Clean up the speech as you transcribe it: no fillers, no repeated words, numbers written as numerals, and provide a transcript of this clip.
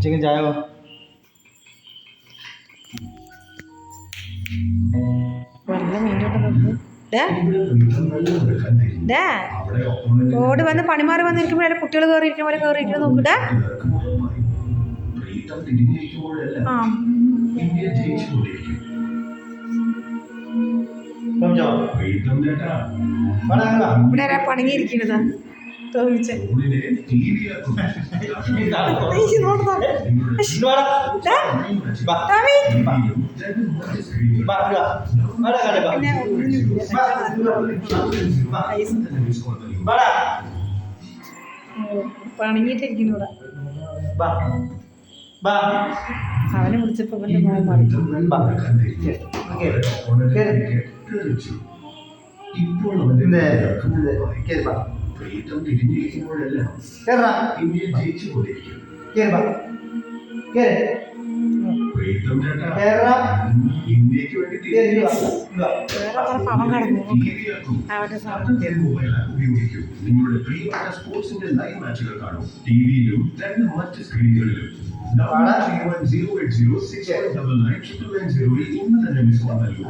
Chicken ചായോ road വന്ന് പണിമാറി വന്നിരിക്കുമ്പോഴേ കുട്ടികൾ കയറിയിരിക്കുന്ന പോലെ കയറിയിരിക്കുന്നത് നോക്കിട്ടാ. ആ ഇവിടെ ആരാ പണിങ്ങിയിരിക്കുന്നതാ തോന്നിച്ച പണിങ്ങിട്ടിരിക്കുന്നു ഇവിടെ. അവനെ വിളിച്ചപ്പോ അവന്റെ മോൻ മാറി. ഇപ്പോൾ നിങ്ങളുടെ പ്രിയപ്പെട്ട സ്പോർട്സിന്റെ ലൈവ് മാച്ചുകൾ കാണും. ടിവിയിലും മറ്റ് സ്ക്രീനുകളിലും. 9806999990 ഇന്ന് തന്നെ മിസ് കോൾ നൽകൂ.